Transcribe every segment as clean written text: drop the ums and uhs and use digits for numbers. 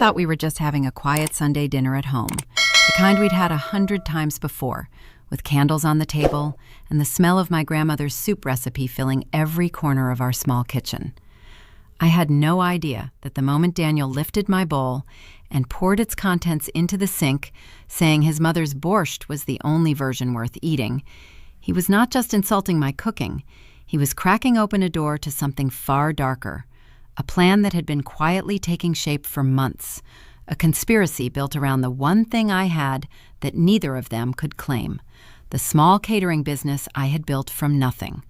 thought we were just having a quiet Sunday dinner at home, the kind we'd had 100 times before, with candles on the table and the smell of my grandmother's soup recipe filling every corner of our small kitchen. I had no idea that the moment Daniel lifted my bowl and poured its contents into the sink, saying his mother's borscht was the only version worth eating, he was not just insulting my cooking, he was cracking open a door to something far darker, a plan that had been quietly taking shape for months, a conspiracy built around the one thing I had that neither of them could claim, the small catering business I had built from nothing,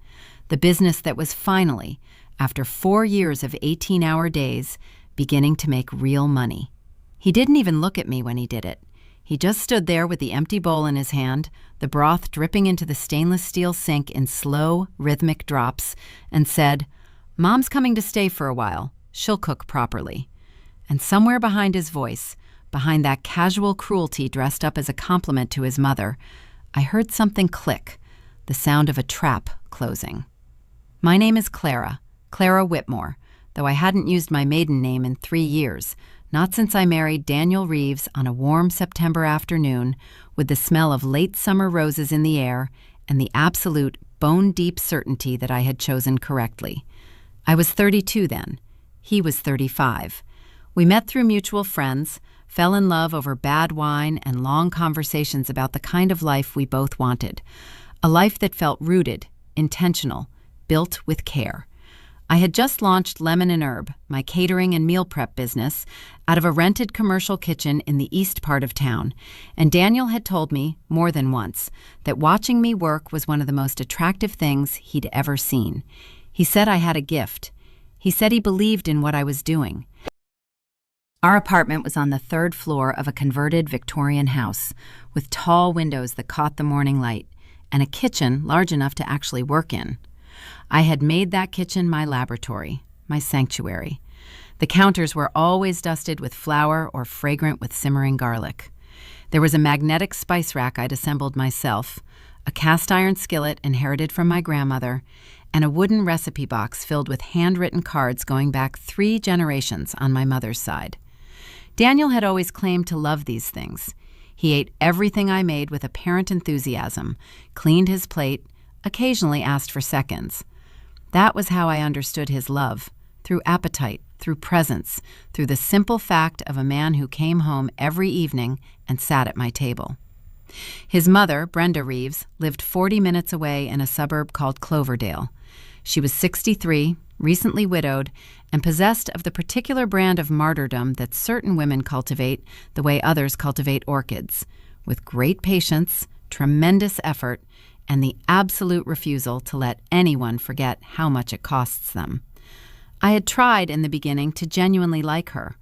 the business that was finally, after 4 years of 18-hour days, beginning to make real money. He didn't even look at me when he did it. He just stood there with the empty bowl in his hand, the broth dripping into the stainless steel sink in slow, rhythmic drops, and said, "Mom's coming to stay for a while. She'll cook properly." And somewhere behind his voice, behind that casual cruelty dressed up as a compliment to his mother, I heard something click, the sound of a trap closing. My name is Clara Whitmore, though I hadn't used my maiden name in 3 years, not since I married Daniel Reeves on a warm September afternoon with the smell of late summer roses in the air and the absolute bone-deep certainty that I had chosen correctly. I was 32 then. He was 35. We met through mutual friends, fell in love over bad wine and long conversations about the kind of life we both wanted, a life that felt rooted, intentional, built with care. I had just launched Lemon and Herb, my catering and meal prep business, out of a rented commercial kitchen in the east part of town, and Daniel had told me, more than once, that watching me work was one of the most attractive things he'd ever seen. He said I had a gift. He said he believed in what I was doing. Our apartment was on the 3rd floor of a converted Victorian house, with tall windows that caught the morning light, and a kitchen large enough to actually work in. I had made that kitchen my laboratory, my sanctuary. The counters were always dusted with flour or fragrant with simmering garlic. There was a magnetic spice rack I'd assembled myself, a cast-iron skillet inherited from my grandmother, and a wooden recipe box filled with handwritten cards going back 3 generations on my mother's side. Daniel had always claimed to love these things. He ate everything I made with apparent enthusiasm, cleaned his plate, occasionally asked for seconds. That was how I understood his love, through appetite, through presence, through the simple fact of a man who came home every evening and sat at my table. His mother, Brenda Reeves, lived 40 minutes away in a suburb called Cloverdale. She was 63, recently widowed, and possessed of the particular brand of martyrdom that certain women cultivate the way others cultivate orchids, with great patience, tremendous effort, and the absolute refusal to let anyone forget how much it costs them. I had tried in the beginning to genuinely like her.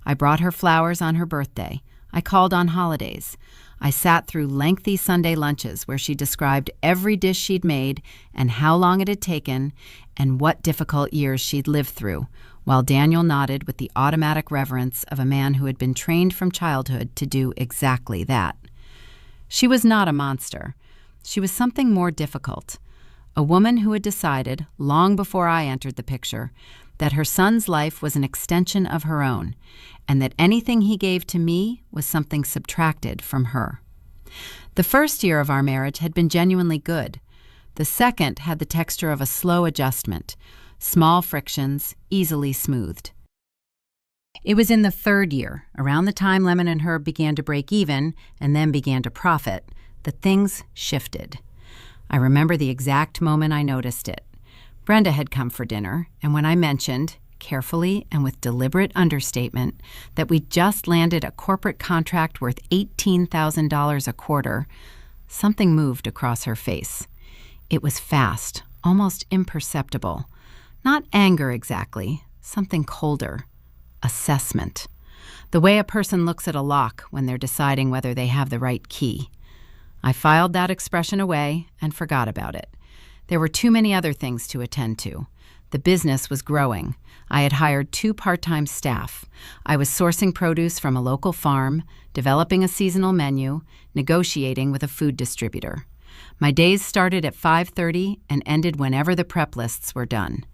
I brought her flowers on her birthday. I called on holidays. I sat through lengthy Sunday lunches where she described every dish she'd made and how long it had taken and what difficult years she'd lived through, while Daniel nodded with the automatic reverence of a man who had been trained from childhood to do exactly that. She was not a monster. She was something more difficult, a woman who had decided, long before I entered the picture, that her son's life was an extension of her own, and that anything he gave to me was something subtracted from her. The first year of our marriage had been genuinely good. The second had the texture of a slow adjustment, small frictions, easily smoothed. It was in the 3rd year, around the time Lemon and Herb began to break even and then began to profit, that things shifted. I remember the exact moment I noticed it. Brenda had come for dinner, and when I mentioned, carefully and with deliberate understatement, that we'd just landed a corporate contract worth $18,000 a quarter, something moved across her face. It was fast, almost imperceptible. Not anger exactly, something colder. Assessment. The way a person looks at a lock when they're deciding whether they have the right key. I filed that expression away and forgot about it. There were too many other things to attend to. The business was growing. I had hired 2 part-time staff. I was sourcing produce from a local farm, developing a seasonal menu, negotiating with a food distributor. My days started at 5:30 and ended whenever the prep lists were done.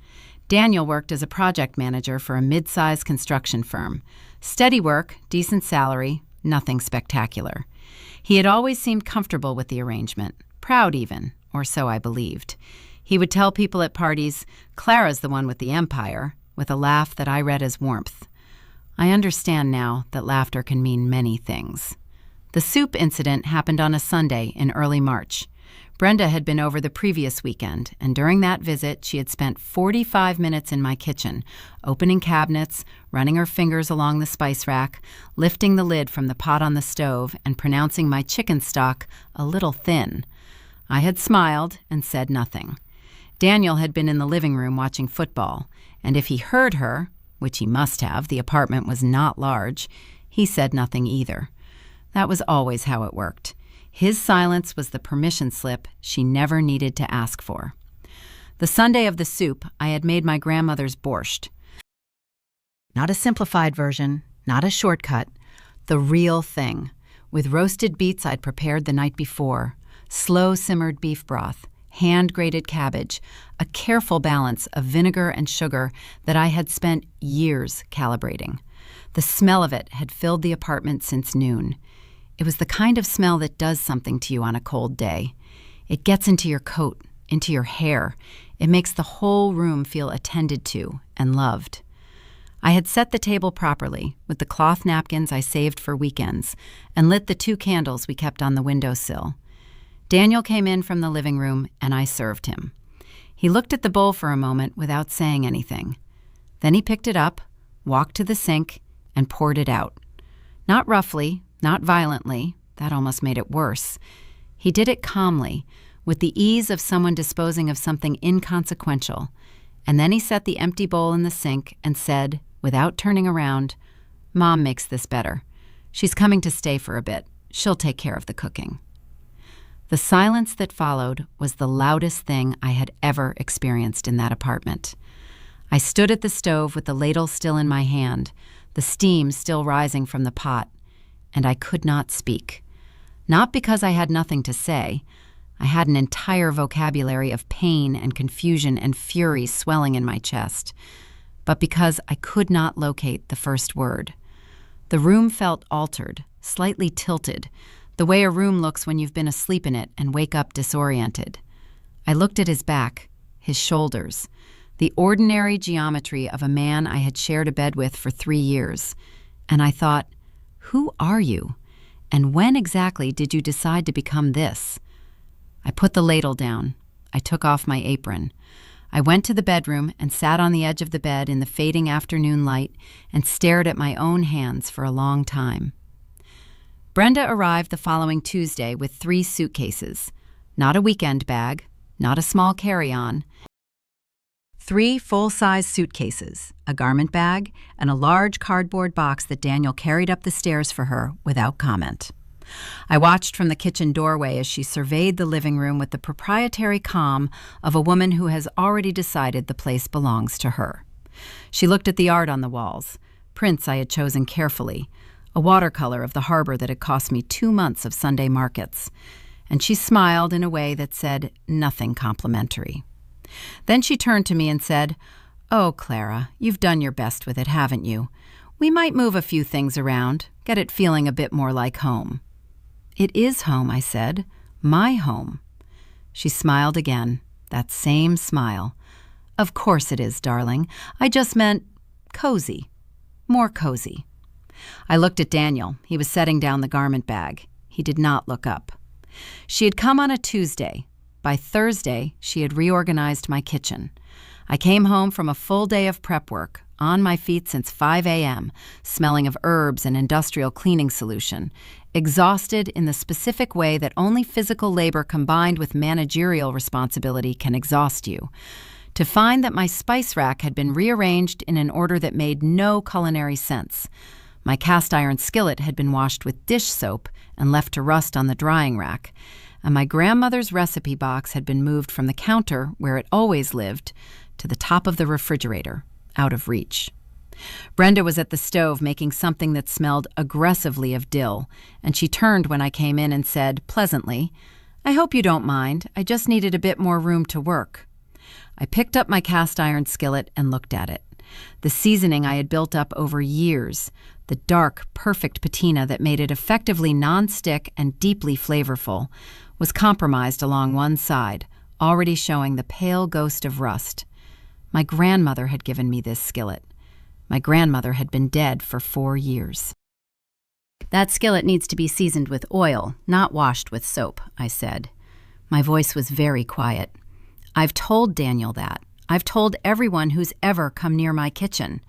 Daniel worked as a project manager for a mid-size construction firm, Steady work, decent salary, nothing spectacular. He had always seemed comfortable with the arrangement, proud even, or so I believed. He would tell people at parties, "Clara's the one with the empire," with a laugh that I read as warmth. I understand now that laughter can mean many things. The soup incident happened on a Sunday in early March. Brenda had been over the previous weekend, and during that visit, she had spent 45 minutes in my kitchen, opening cabinets, running her fingers along the spice rack, lifting the lid from the pot on the stove, and pronouncing my chicken stock a little thin. I had smiled and said nothing. Daniel had been in the living room watching football, and if he heard her, which he must have, the apartment was not large, he said nothing either. That was always how it worked. His silence was the permission slip she never needed to ask for. The Sunday of the soup, I had made my grandmother's borscht. Not a simplified version, not a shortcut, the real thing, with roasted beets I'd prepared the night before, slow-simmered beef broth, hand-grated cabbage, a careful balance of vinegar and sugar that I had spent years calibrating. The smell of it had filled the apartment since noon. It was the kind of smell that does something to you on a cold day. It gets into your coat, into your hair. It makes the whole room feel attended to and loved. I had set the table properly, with the cloth napkins I saved for weekends, and lit the 2 candles we kept on the windowsill. Daniel came in from the living room, and I served him. He looked at the bowl for a moment without saying anything. Then he picked it up, walked to the sink, and poured it out. Not roughly, not violently, that almost made it worse. He did it calmly, with the ease of someone disposing of something inconsequential. And then he set the empty bowl in the sink and said, without turning around, "Mom makes this better. She's coming to stay for a bit. She'll take care of the cooking." The silence that followed was the loudest thing I had ever experienced in that apartment. I stood at the stove with the ladle still in my hand, the steam still rising from the pot, and I could not speak. Not because I had nothing to say. I had an entire vocabulary of pain and confusion and fury swelling in my chest, but because I could not locate the first word. The room felt altered, slightly tilted, the way a room looks when you've been asleep in it and wake up disoriented. I looked at his back, his shoulders, the ordinary geometry of a man I had shared a bed with for 3 years, and I thought, who are you? And when exactly did you decide to become this? I put the ladle down. I took off my apron. I went to the bedroom and sat on the edge of the bed in the fading afternoon light and stared at my own hands for a long time. Brenda arrived the following Tuesday with 3 suitcases. Not a weekend bag, not a small carry-on. 3 full-size suitcases, a garment bag, and a large cardboard box that Daniel carried up the stairs for her without comment. I watched from the kitchen doorway as she surveyed the living room with the proprietary calm of a woman who has already decided the place belongs to her. She looked at the art on the walls, prints I had chosen carefully, a watercolor of the harbor that had cost me 2 months of Sunday markets, and she smiled in a way that said nothing complimentary. Then she turned to me and said, "Oh, Clara, you've done your best with it, haven't you? We might move a few things around, get it feeling a bit more like home." "It is home," I said. "My home." She smiled again, that same smile. "Of course it is, darling. I just meant cozy. More cozy." I looked at Daniel. He was setting down the garment bag. He did not look up. She had come on a Tuesday. By Thursday, she had reorganized my kitchen. I came home from a full day of prep work, on my feet since 5 a.m., smelling of herbs and industrial cleaning solution, exhausted in the specific way that only physical labor combined with managerial responsibility can exhaust you, to find that my spice rack had been rearranged in an order that made no culinary sense. My cast-iron skillet had been washed with dish soap and left to rust on the drying rack, and my grandmother's recipe box had been moved from the counter, where it always lived, to the top of the refrigerator, out of reach. Brenda was at the stove making something that smelled aggressively of dill, and she turned when I came in and said, pleasantly, "I hope you don't mind. I just needed a bit more room to work." I picked up my cast-iron skillet and looked at it. The seasoning I had built up over years, the dark, perfect patina that made it effectively non-stick and deeply flavorful, was compromised along one side, already showing the pale ghost of rust. My grandmother had given me this skillet. My grandmother had been dead for 4 years. "That skillet needs to be seasoned with oil, not washed with soap," I said. My voice was very quiet. "I've told Daniel that. I've told everyone who's ever come near my kitchen."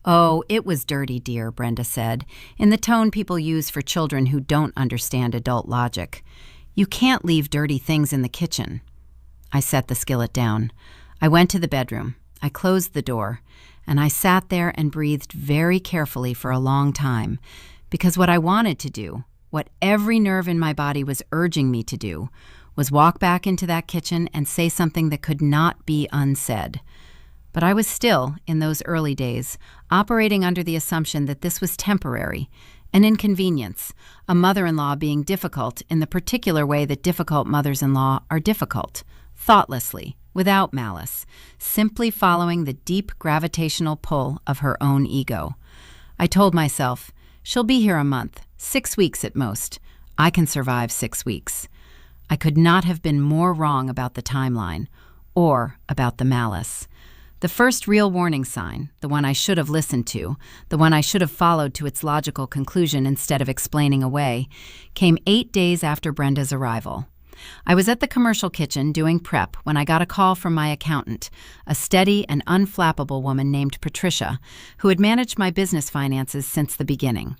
"Oh, it was dirty, dear," Brenda said, in the tone people use for children who don't understand adult logic. "You can't leave dirty things in the kitchen." I set the skillet down. I went to the bedroom. I closed the door, and I sat there and breathed very carefully for a long time, because what I wanted to do, what every nerve in my body was urging me to do, was walk back into that kitchen and say something that could not be unsaid. But I was still, in those early days, operating under the assumption that this was temporary, an inconvenience, a mother-in-law being difficult in the particular way that difficult mothers-in-law are difficult, thoughtlessly, without malice, simply following the deep gravitational pull of her own ego. I told myself, she'll be here a month, 6 weeks at most. I can survive 6 weeks. I could not have been more wrong about the timeline, or about the malice. The first real warning sign, the one I should have listened to, the one I should have followed to its logical conclusion instead of explaining away, came 8 days after Brenda's arrival. I was at the commercial kitchen doing prep when I got a call from my accountant, a steady and unflappable woman named Patricia, who had managed my business finances since the beginning.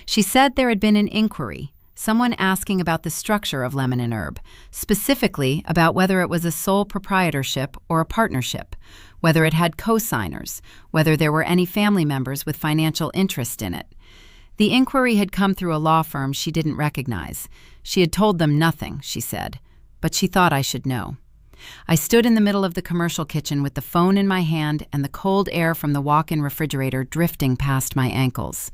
She said there had been an inquiry, someone asking about the structure of Lemon and Herb, specifically about whether it was a sole proprietorship or a partnership, whether it had co-signers, whether there were any family members with financial interest in it. The inquiry had come through a law firm she didn't recognize. She had told them nothing, she said, but she thought I should know. I stood in the middle of the commercial kitchen with the phone in my hand and the cold air from the walk-in refrigerator drifting past my ankles.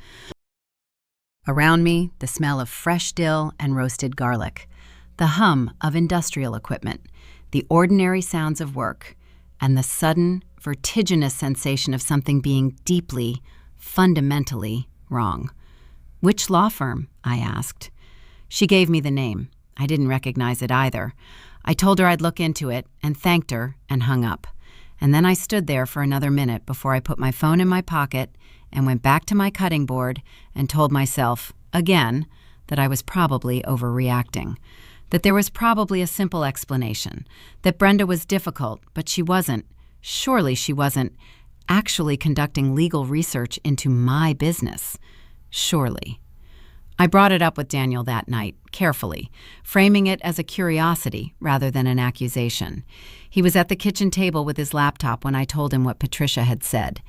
Around me, the smell of fresh dill and roasted garlic, the hum of industrial equipment, the ordinary sounds of work, and the sudden, vertiginous sensation of something being deeply, fundamentally wrong. "Which law firm?" I asked. She gave me the name. I didn't recognize it either. I told her I'd look into it and thanked her and hung up. And then I stood there for another minute before I put my phone in my pocket and went back to my cutting board and told myself, again, that I was probably overreacting, that there was probably a simple explanation, that Brenda was difficult, but she wasn't, surely she wasn't, actually conducting legal research into my business. Surely. I brought it up with Daniel that night, carefully, framing it as a curiosity rather than an accusation. He was at the kitchen table with his laptop when I told him what Patricia had said.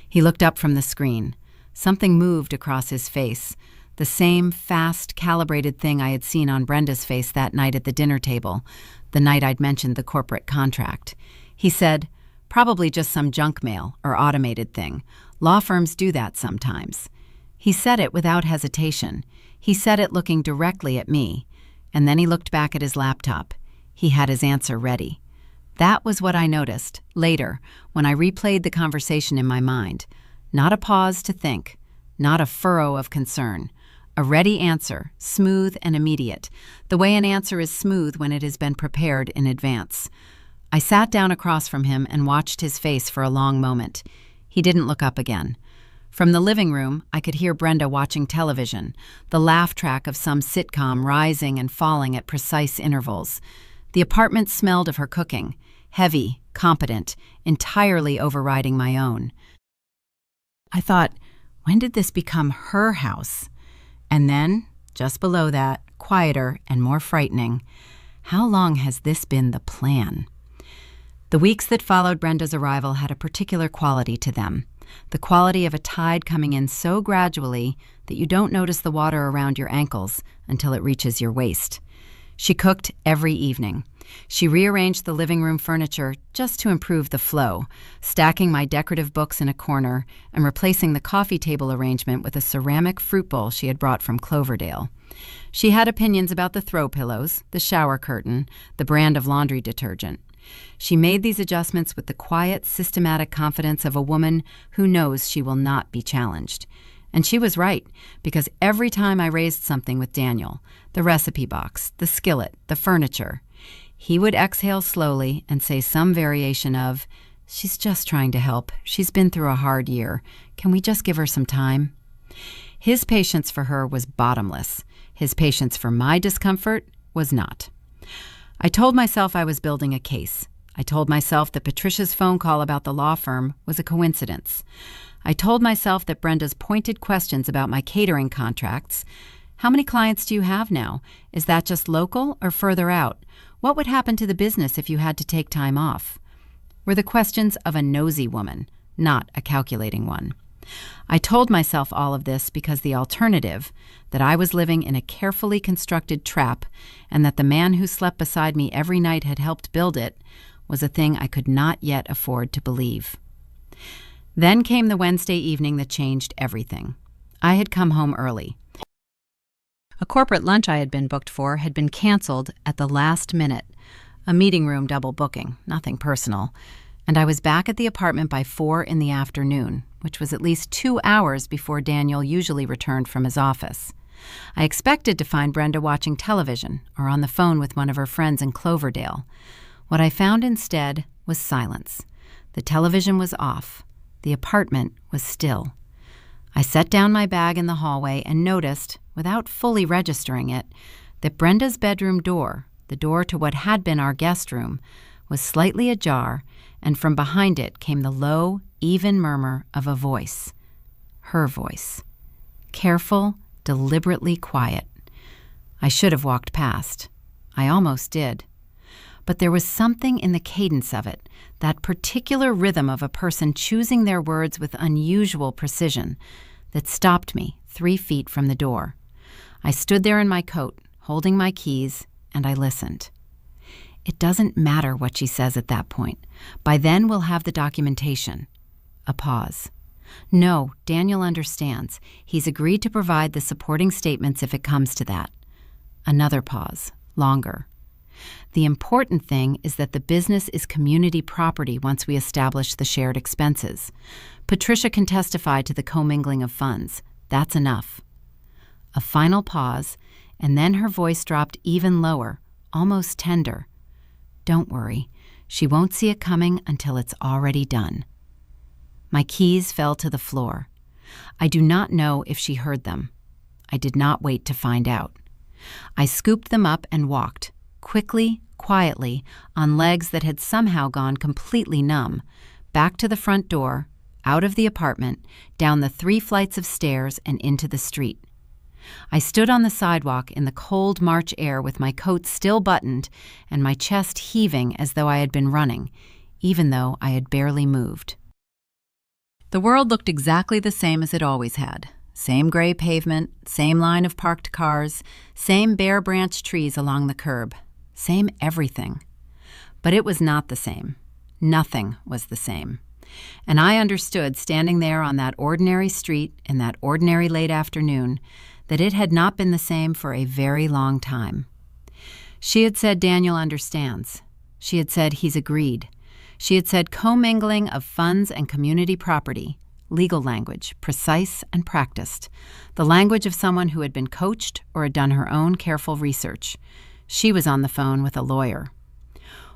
He looked up from the screen. Something moved across his face, the same fast, calibrated thing I had seen on Brenda's face that night at the dinner table, the night I'd mentioned the corporate contract. He said, "Probably just some junk mail or automated thing. Law firms do that sometimes." He said it without hesitation. He said it looking directly at me, and then he looked back at his laptop. He had his answer ready. That was what I noticed, later, when I replayed the conversation in my mind. Not a pause to think, not a furrow of concern. A ready answer, smooth and immediate, the way an answer is smooth when it has been prepared in advance. I sat down across from him and watched his face for a long moment. He didn't look up again. From the living room, I could hear Brenda watching television, the laugh track of some sitcom rising and falling at precise intervals. The apartment smelled of her cooking, heavy, competent, entirely overriding my own. I thought, when did this become her house? And then, just below that, quieter and more frightening, how long has this been the plan? The weeks that followed Brenda's arrival had a particular quality to them. The quality of a tide coming in so gradually that you don't notice the water around your ankles until it reaches your waist. She cooked every evening. She rearranged the living room furniture just to improve the flow, stacking my decorative books in a corner and replacing the coffee table arrangement with a ceramic fruit bowl she had brought from Cloverdale. She had opinions about the throw pillows, the shower curtain, the brand of laundry detergent. She made these adjustments with the quiet, systematic confidence of a woman who knows she will not be challenged. And she was right, because every time I raised something with Daniel, the recipe box, the skillet, the furniture, he would exhale slowly and say some variation of, "She's just trying to help. She's been through a hard year. Can we just give her some time?" His patience for her was bottomless. His patience for my discomfort was not. I told myself I was building a case. I told myself that Patricia's phone call about the law firm was a coincidence. I told myself that Brenda's pointed questions about my catering contracts, "How many clients do you have now? Is that just local or further out? What would happen to the business if you had to take time off?" were the questions of a nosy woman, not a calculating one. I told myself all of this because the alternative, that I was living in a carefully constructed trap and that the man who slept beside me every night had helped build it, was a thing I could not yet afford to believe. Then came the Wednesday evening that changed everything. I had come home early. A corporate lunch I had been booked for had been canceled at the last minute, a meeting room double booking, nothing personal, and I was back at the apartment by 4 in the afternoon, which was at least 2 hours before Daniel usually returned from his office. I expected to find Brenda watching television or on the phone with one of her friends in Cloverdale. What I found instead was silence. The television was off. The apartment was still. I set down my bag in the hallway and noticed, without fully registering it, that Brenda's bedroom door, the door to what had been our guest room, was slightly ajar, and from behind it came the low, even murmur of a voice. Her voice. Careful, deliberately quiet. I should have walked past. I almost did. But there was something in the cadence of it, that particular rhythm of a person choosing their words with unusual precision, that stopped me 3 feet from the door. I stood there in my coat, holding my keys, and I listened. It doesn't matter what she says at that point. By then we'll have the documentation. A pause. No, Daniel understands. He's agreed to provide the supporting statements if it comes to that. Another pause. Longer. The important thing is that the business is community property once we establish the shared expenses. Patricia can testify to the commingling of funds. That's enough. A final pause, and then her voice dropped even lower, almost tender. Don't worry. She won't see it coming until it's already done. My keys fell to the floor. I do not know if she heard them. I did not wait to find out. I scooped them up and walked, quickly, quietly, on legs that had somehow gone completely numb, back to the front door, out of the apartment, down the 3 flights of stairs, and into the street. I stood on the sidewalk in the cold March air with my coat still buttoned and my chest heaving as though I had been running, even though I had barely moved. The world looked exactly the same as it always had. Same gray pavement, same line of parked cars, same bare branch trees along the curb, same everything. But it was not the same. Nothing was the same. And I understood, standing there on that ordinary street in that ordinary late afternoon, that it had not been the same for a very long time. She had said Daniel understands. She had said he's agreed. She had said commingling of funds and community property, legal language, precise and practiced, the language of someone who had been coached or had done her own careful research. She was on the phone with a lawyer.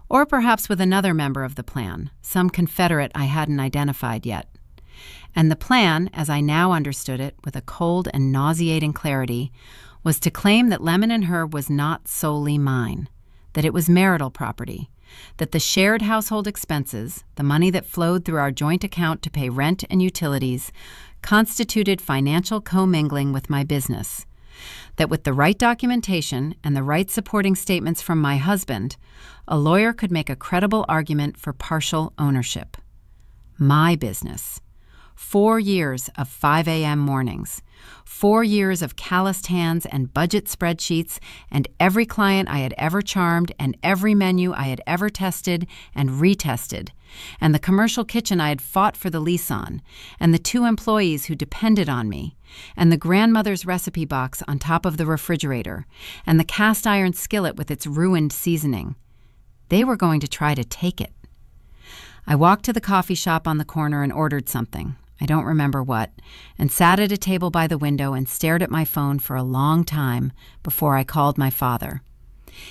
Or perhaps with another member of the plan, some Confederate I hadn't identified yet. And the plan, as I now understood it with a cold and nauseating clarity, was to claim that Lemon and Herb was not solely mine, that it was marital property, that the shared household expenses, the money that flowed through our joint account to pay rent and utilities, constituted financial commingling with my business, that with the right documentation and the right supporting statements from my husband, a lawyer could make a credible argument for partial ownership. My business. 4 years of 5 a.m. mornings, 4 years of calloused hands and budget spreadsheets, and every client I had ever charmed and every menu I had ever tested and retested, and the commercial kitchen I had fought for the lease on, and the 2 employees who depended on me, and the grandmother's recipe box on top of the refrigerator, and the cast iron skillet with its ruined seasoning. They were going to try to take it. I walked to the coffee shop on the corner and ordered something, I don't remember what, and sat at a table by the window and stared at my phone for a long time before I called my father.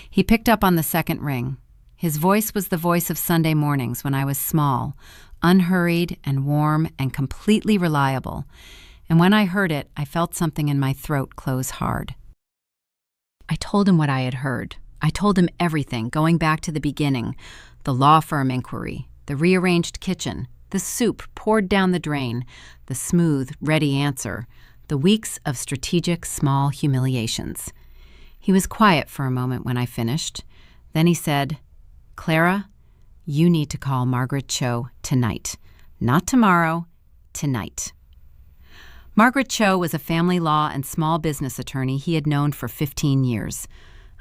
He picked up on the second ring. His voice was the voice of Sunday mornings when I was small, unhurried and warm and completely reliable, and when I heard it, I felt something in my throat close hard. I told him what I had heard. I told him everything, going back to the beginning, the law firm inquiry, the rearranged kitchen, the soup poured down the drain, the smooth, ready answer, the weeks of strategic small humiliations. He was quiet for a moment when I finished. Then he said, "Clara, you need to call Margaret Cho tonight. Not tomorrow, tonight." Margaret Cho was a family law and small business attorney he had known for 15 years.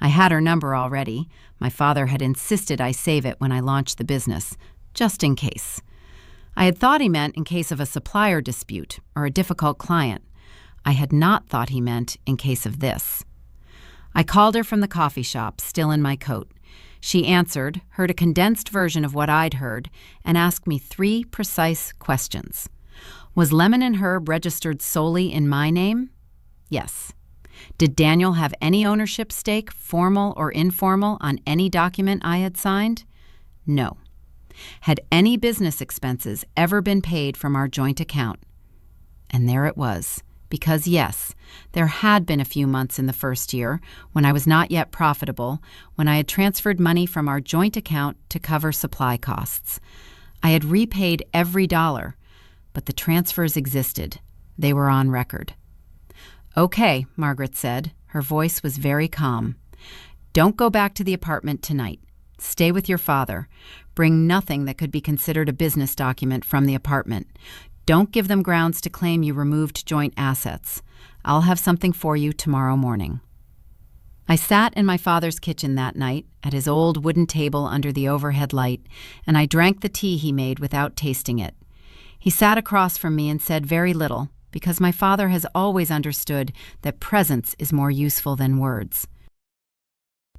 I had her number already. My father had insisted I save it when I launched the business, just in case. I had thought he meant in case of a supplier dispute or a difficult client. I had not thought he meant in case of this. I called her from the coffee shop, still in my coat. She answered, heard a condensed version of what I'd heard, and asked me 3 precise questions. Was Lemon and Herb registered solely in my name? Yes. Did Daniel have any ownership stake, formal or informal, on any document I had signed? No. Had any business expenses ever been paid from our joint account? And there it was. Because yes, there had been a few months in the first year, when I was not yet profitable, when I had transferred money from our joint account to cover supply costs. I had repaid every dollar, but the transfers existed. They were on record. "Okay," Margaret said. Her voice was very calm. "Don't go back to the apartment tonight. Stay with your father. Bring nothing that could be considered a business document from the apartment. Don't give them grounds to claim you removed joint assets. I'll have something for you tomorrow morning." I sat in my father's kitchen that night, at his old wooden table under the overhead light, and I drank the tea he made without tasting it. He sat across from me and said very little, because my father has always understood that presence is more useful than words.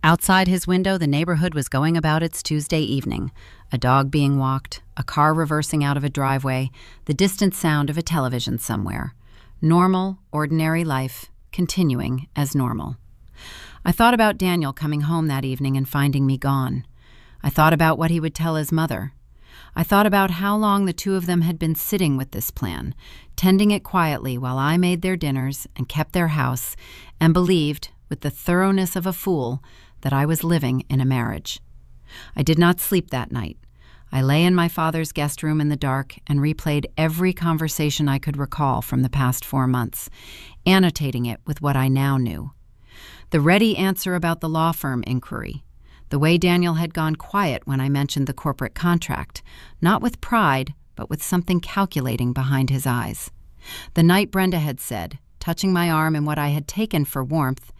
Outside his window, the neighborhood was going about its Tuesday evening, a dog being walked, a car reversing out of a driveway, the distant sound of a television somewhere. Normal, ordinary life, continuing as normal. I thought about Daniel coming home that evening and finding me gone. I thought about what he would tell his mother. I thought about how long the two of them had been sitting with this plan, tending it quietly while I made their dinners and kept their house, and believed, with the thoroughness of a fool, that I was living in a marriage. I did not sleep that night. I lay in my father's guest room in the dark and replayed every conversation I could recall from the past 4 months, annotating it with what I now knew. The ready answer about the law firm inquiry. The way Daniel had gone quiet when I mentioned the corporate contract, not with pride, but with something calculating behind his eyes. The night Brenda had said, touching my arm in what I had taken for warmth,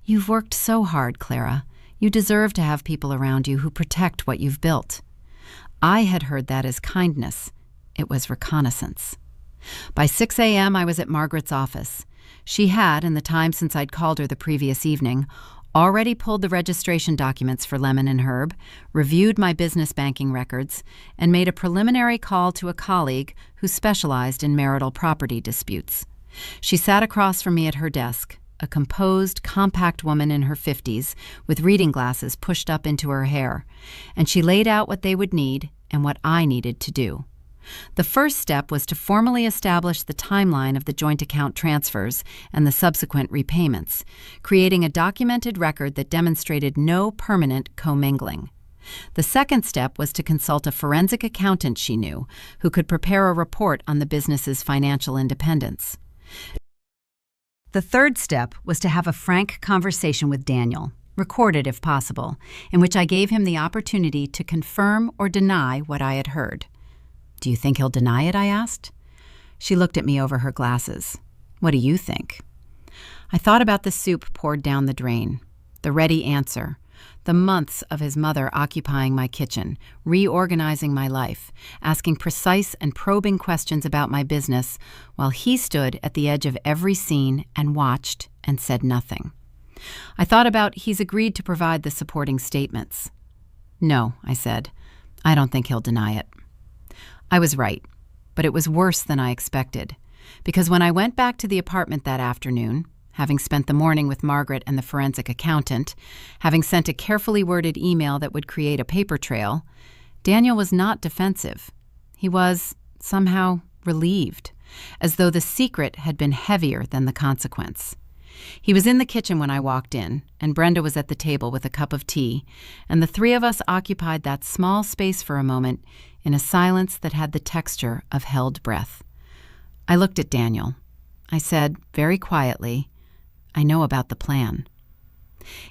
"You've worked so hard, Clara. You deserve to have people around you who protect what you've built." I had heard that as kindness. It was reconnaissance. By 6 a.m., I was at Margaret's office. She had, in the time since I'd called her the previous evening, already pulled the registration documents for Lemon and Herb, reviewed my business banking records, and made a preliminary call to a colleague who specialized in marital property disputes. She sat across from me at her desk, a composed, compact woman in her 50s with reading glasses pushed up into her hair, and she laid out what they would need and what I needed to do. The first step was to formally establish the timeline of the joint account transfers and the subsequent repayments, creating a documented record that demonstrated no permanent commingling. The second step was to consult a forensic accountant she knew, who could prepare a report on the business's financial independence. The third step was to have a frank conversation with Daniel, recorded if possible, in which I gave him the opportunity to confirm or deny what I had heard. "Do you think he'll deny it?" I asked. She looked at me over her glasses. "What do you think?" I thought about the soup poured down the drain, the ready answer, the months of his mother occupying my kitchen, reorganizing my life, asking precise and probing questions about my business, while he stood at the edge of every scene and watched and said nothing. I thought about he's agreed to provide the supporting statements. "No," I said. "I don't think he'll deny it." I was right, but it was worse than I expected, because when I went back to the apartment that afternoon, having spent the morning with Margaret and the forensic accountant, having sent a carefully worded email that would create a paper trail, Daniel was not defensive. He was, somehow, relieved, as though the secret had been heavier than the consequence. He was in the kitchen when I walked in, and Brenda was at the table with a cup of tea, and the three of us occupied that small space for a moment in a silence that had the texture of held breath. I looked at Daniel. I said, very quietly, "I know about the plan."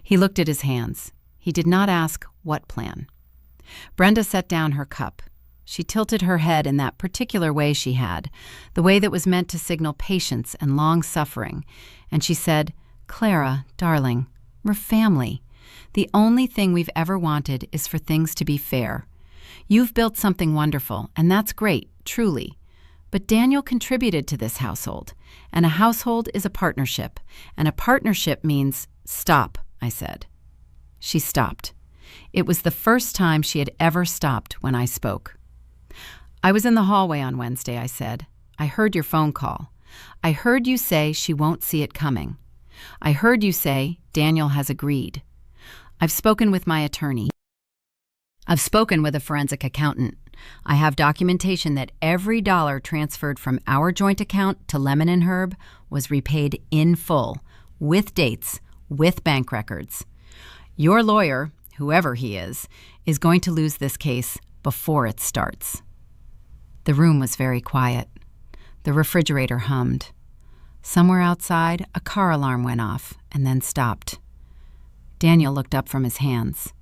He looked at his hands. He did not ask what plan. Brenda set down her cup. She tilted her head in that particular way she had, the way that was meant to signal patience and long suffering, and she said, "Clara, darling, we're family. The only thing we've ever wanted is for things to be fair. You've built something wonderful, and that's great, truly. But Daniel contributed to this household, and a household is a partnership, and a partnership means—" "Stop," I said. She stopped. It was the first time she had ever stopped when I spoke. "I was in the hallway on Wednesday," I said. "I heard your phone call. I heard you say she won't see it coming. I heard you say Daniel has agreed. I've spoken with my attorney. I've spoken with a forensic accountant. I have documentation that every dollar transferred from our joint account to Lemon and Herb was repaid in full, with dates, with bank records. Your lawyer, whoever he is going to lose this case before it starts." The room was very quiet. The refrigerator hummed. Somewhere outside, a car alarm went off and then stopped. Daniel looked up from his hands.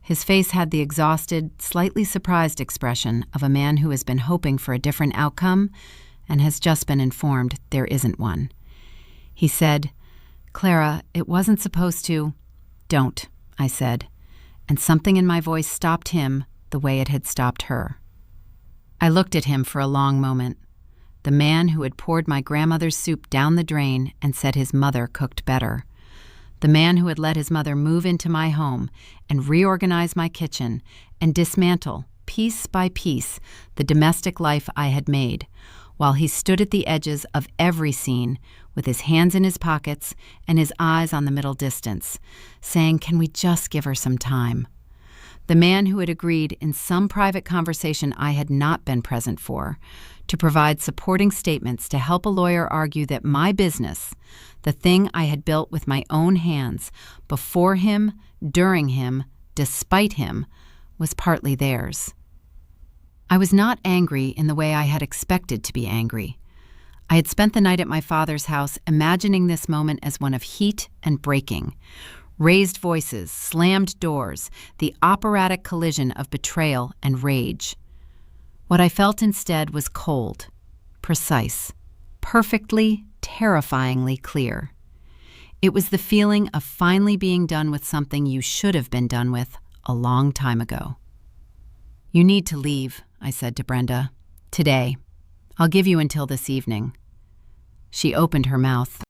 His face had the exhausted, slightly surprised expression of a man who has been hoping for a different outcome and has just been informed there isn't one. He said, "Clara, it wasn't supposed to—" "Don't," I said, and something in my voice stopped him the way it had stopped her. I looked at him for a long moment. The man who had poured my grandmother's soup down the drain and said his mother cooked better. The man who had let his mother move into my home and reorganize my kitchen and dismantle, piece by piece, the domestic life I had made, while he stood at the edges of every scene with his hands in his pockets and his eyes on the middle distance, saying, "Can we just give her some time?" The man who had agreed in some private conversation I had not been present for to provide supporting statements to help a lawyer argue that my business, the thing I had built with my own hands, before him, during him, despite him, was partly theirs. I was not angry in the way I had expected to be angry. I had spent the night at my father's house imagining this moment as one of heat and breaking. Raised voices, slammed doors, the operatic collision of betrayal and rage. What I felt instead was cold, precise, perfectly, terrifyingly clear. It was the feeling of finally being done with something you should have been done with a long time ago. "You need to leave," I said to Brenda. "Today. I'll give you until this evening." She opened her mouth.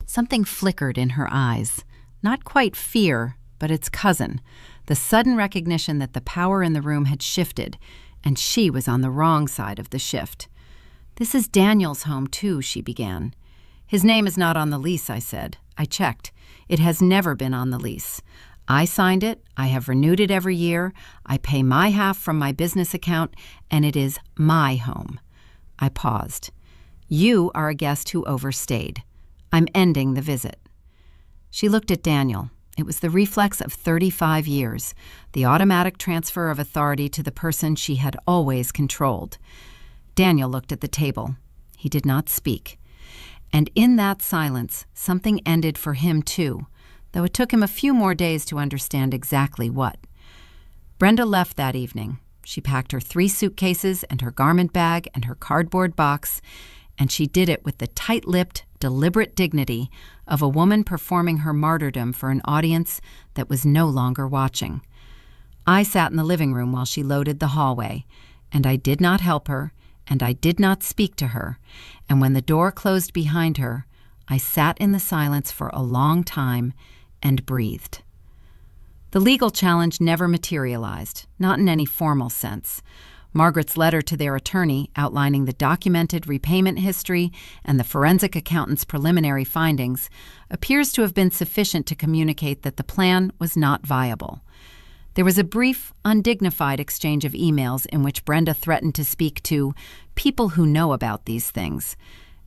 Something flickered in her eyes. Not quite fear, but its cousin, the sudden recognition that the power in the room had shifted, and she was on the wrong side of the shift. "This is Daniel's home, too," she began. "His name is not on the lease," I said. "I checked. It has never been on the lease. I signed it, I have renewed it every year, I pay my half from my business account, and it is my home." I paused. "You are a guest who overstayed. I'm ending the visit." She looked at Daniel. It was the reflex of 35 years, the automatic transfer of authority to the person she had always controlled. Daniel looked at the table. He did not speak. And in that silence, something ended for him too, though it took him a few more days to understand exactly what. Brenda left that evening. She packed her 3 suitcases and her garment bag and her cardboard box, and she did it with the tight-lipped, deliberate dignity of a woman performing her martyrdom for an audience that was no longer watching. I sat in the living room while she loaded the hallway, and I did not help her, and I did not speak to her, and when the door closed behind her, I sat in the silence for a long time and breathed. The legal challenge never materialized, not in any formal sense. Margaret's letter to their attorney outlining the documented repayment history and the forensic accountant's preliminary findings appears to have been sufficient to communicate that the plan was not viable. There was a brief, undignified exchange of emails in which Brenda threatened to speak to people who know about these things,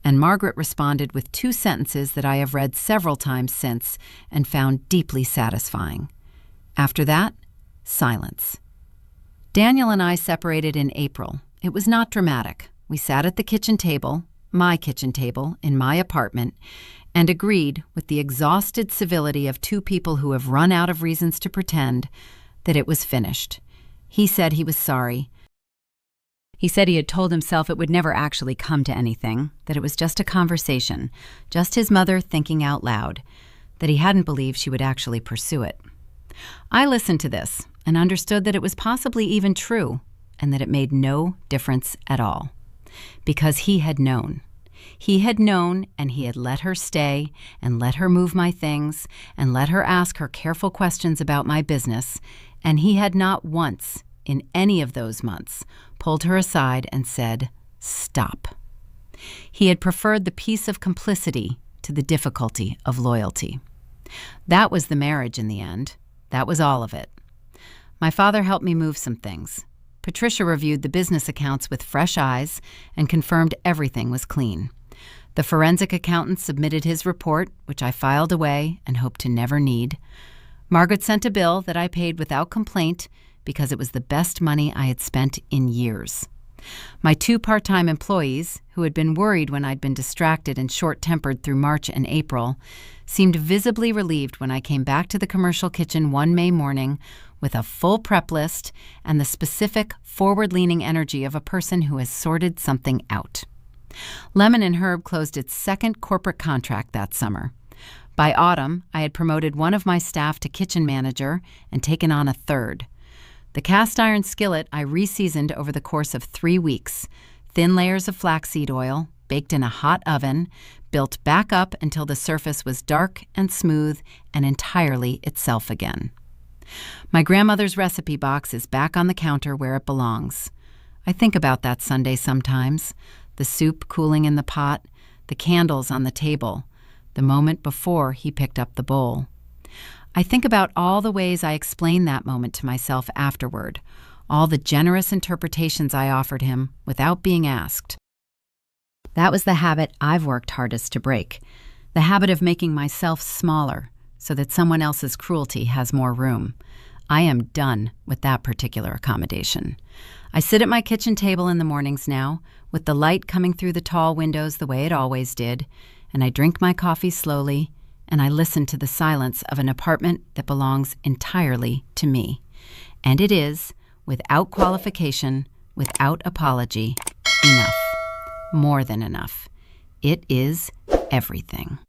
and Margaret responded with 2 sentences that I have read several times since and found deeply satisfying. After that, silence. Daniel and I separated in April. It was not dramatic. We sat at the kitchen table, my kitchen table, in my apartment, and agreed, with the exhausted civility of 2 people who have run out of reasons to pretend, that it was finished. He said he was sorry. He said he had told himself it would never actually come to anything, that it was just a conversation, just his mother thinking out loud, that he hadn't believed she would actually pursue it. I listened to this and understood that it was possibly even true and that it made no difference at all. Because he had known. He had known, and he had let her stay and let her move my things and let her ask her careful questions about my business, and he had not once, in any of those months, pulled her aside and said, "Stop." He had preferred the peace of complicity to the difficulty of loyalty. That was the marriage in the end. That was all of it. My father helped me move some things. Patricia reviewed the business accounts with fresh eyes and confirmed everything was clean. The forensic accountant submitted his report, which I filed away and hoped to never need. Margaret sent a bill that I paid without complaint because it was the best money I had spent in years. My 2 part-time employees, who had been worried when I'd been distracted and short-tempered through March and April, seemed visibly relieved when I came back to the commercial kitchen one May morning with a full prep list and the specific, forward-leaning energy of a person who has sorted something out. Lemon and Herb closed its 2nd corporate contract that summer. By autumn, I had promoted one of my staff to kitchen manager and taken on a 3rd. The cast iron skillet I reseasoned over the course of 3 weeks, thin layers of flaxseed oil, baked in a hot oven, built back up until the surface was dark and smooth and entirely itself again. My grandmother's recipe box is back on the counter where it belongs. I think about that Sunday sometimes, the soup cooling in the pot, the candles on the table, the moment before he picked up the bowl. I think about all the ways I explained that moment to myself afterward, all the generous interpretations I offered him without being asked. That was the habit I've worked hardest to break, the habit of making myself smaller so that someone else's cruelty has more room. I am done with that particular accommodation. I sit at my kitchen table in the mornings now, with the light coming through the tall windows the way it always did, and I drink my coffee slowly, and I listen to the silence of an apartment that belongs entirely to me. And it is, without qualification, without apology, enough. More than enough. It is everything.